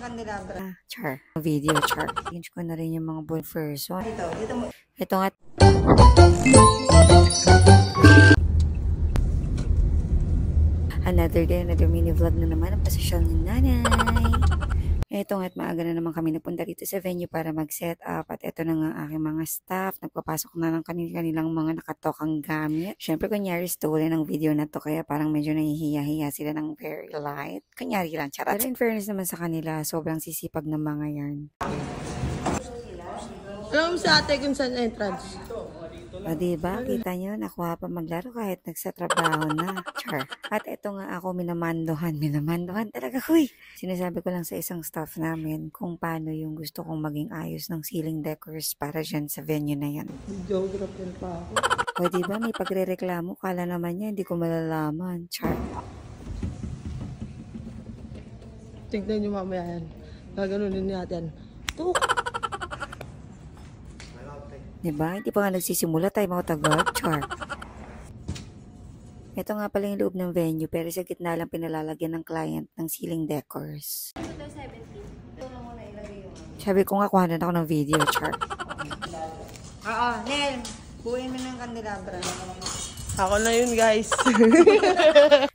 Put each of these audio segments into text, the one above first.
candelabra. Char. Video, char. Change ko na rin yung mga ball first one. Dito mo. Ito nga. Another day, another mini vlog na naman ang pasosyal ni nanay. Ito nga't maaga na naman kami napunta dito sa venue para mag-set up. At ito na nga aking mga staff. Nagpapasok na ng kanilang mga nakatokang gamit. Siyempre, kunyari stolen ang video na to. Kaya parang medyo nahihiya-hiya sila ng very light. Kunyari lang, charot. Pero in fairness naman sa kanila, sobrang sisipag ng mga yan. Alam mo sa ate kung saan entrance? O diba, kita nyo, nakuha pa maglaro kahit nagsatrabaho na. Char. At ito nga ako minamandohan talaga, huy. Sinasabi ko lang sa isang staff namin kung paano yung gusto kong maging ayos ng ceiling decors para dyan sa venue na yan. Geography pa ako. O diba, may pagre-reklamo, kala naman niya, hindi ko malalaman. Char. Tignan nyo mamaya yan. Gaganunin natin. Tuk! Diba? Hindi pa nga nagsisimula tayo mga tagal. Char. Ito nga pala yung loob ng venue pero sa gitna lang pinalalagyan ng client ng ceiling decors. Sabi ko nga kuhanan ako ng video. Char. Oo, Nel. Buuin mo ng candelabra. Ako na yun, guys.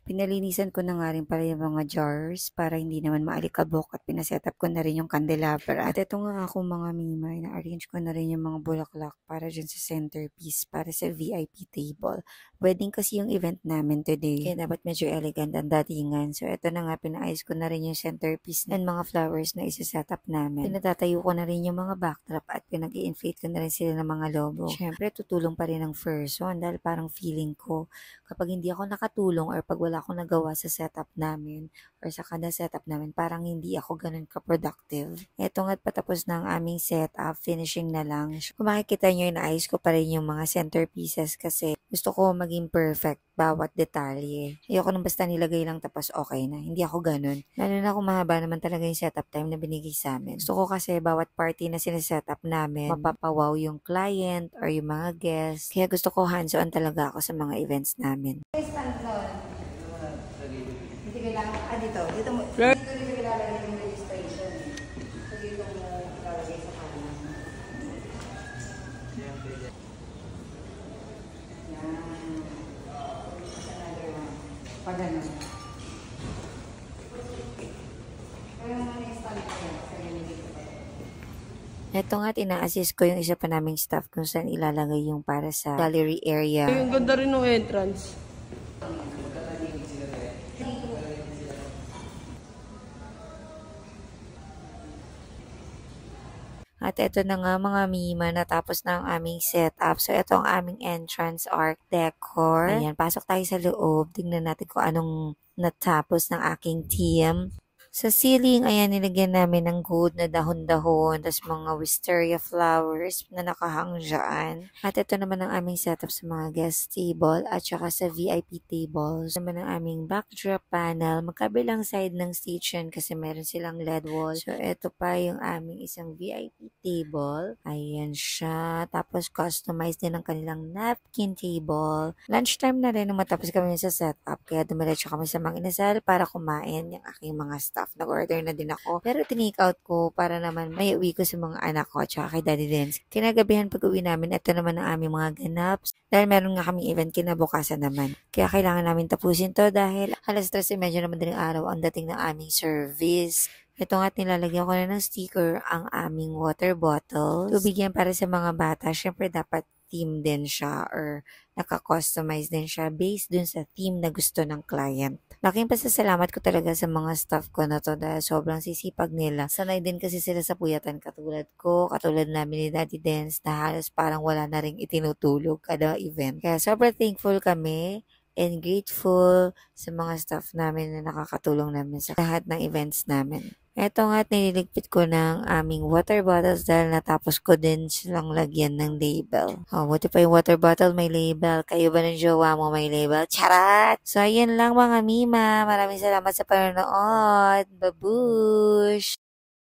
Pinalinisan ko na nga rin pala yung mga jars para hindi naman maalikabok at pinasetup ko na rin yung candelabra. At ito nga ako mga mimay, na-arrange ko na rin yung mga bulaklak para dyan sa centerpiece, para sa VIP table. Wedding kasi yung event namin today, kaya dapat medyo elegant ang datingan. So ito na nga, pinaayos ko na rin yung centerpiece and mga flowers na isa-setup namin. Pinatatayo ko na rin yung mga backdrop at pinag-i-inflate ko na rin sila ng mga logo. Siyempre, tutulong pa rin ang first one dahil parang feeling ko kapag hindi ako nakatulong or pag wala akong nagawa sa setup namin or sa kada setup namin, parang hindi ako ganun ka-productive. Eto nga't patapos na ang aming setup, finishing na lang. Kung makikita nyo, inaayos ko pa rin yung mga centerpieces kasi gusto ko maging perfect bawat detalye. Ayoko nang basta nilagay lang tapos okay na. Hindi ako ganun. Lalo na kung mahaba naman talaga yung setup time na binigay sa amin. Gusto ko kasi bawat party na sinesetup namin, mapapawaw yung client or yung mga guests. Kaya gusto ko hands-on talaga ako sa mga events namin. Hindi kailangan, dito mo, dito kailangan yung registration. So dito mo lalagay sa kanan. Yan. Another one. Pag ganun. Kaya naman i-stand ko yan. Ito nga, ina-assist ko yung isa pa naming staff kung saan ilalagay yung para sa gallery area. Yung ganda rin ng entrance. At ito na nga mga mima, natapos na ang aming setup. So ito ang aming entrance art decor. Ayan, pasok tayo sa loob. Tingnan natin kung anong natapos ng aking team. Sa ceiling, ayan, nilagyan namin ng gold na dahon-dahon, tapos mga wisteria flowers na nakahang dyan. At ito naman ang aming setup sa mga guest table at saka sa VIP tables. Ito naman ang aming backdrop panel, magkabilang side ng stage yan kasi meron silang LED wall. So, ito pa yung aming isang VIP table. Ayan siya. Tapos, customized din ang kanilang napkin table. Lunchtime na rin nung matapos kami sa setup, kaya dumiretso kami sa mga inasal para kumain yung aking mga staff. Nag-order na din ako. Pero tinake out ko para naman may uwi ko sa mga anak ko at kay Daddy Dance. Kinagabihan pag uwi namin, ito naman ang aming mga ganaps. Dahil meron nga kaming event kinabukasan naman. Kaya kailangan namin tapusin to dahil alas 3:30 naman din ang araw ang dating ng aming service. Ito nga't nilalagyan ko na ng sticker ang aming water bottles. Tubig yan para sa mga bata. Siyempre dapat theme din siya or naka-customize din siya based dun sa theme na gusto ng client. Laking pasasalamat ko talaga sa mga staff ko na to dahil sobrang sisipag nila. Sanay din kasi sila sa puyatan katulad ko, katulad namin ni Daddy Dance na halos parang wala na ring itinutulog kada event. Kaya sobrang thankful kami and grateful sa mga staff namin na nakakatulong namin sa lahat ng events namin. Eto nga, nililigpit ko ng aming water bottles dahil natapos ko din silang lagyan ng label. Oh, buti pa yung water bottle may label. Kayo ba ng jowa mo may label? Charat! So, ayan lang mga mima. Maraming salamat sa panonood. Babush!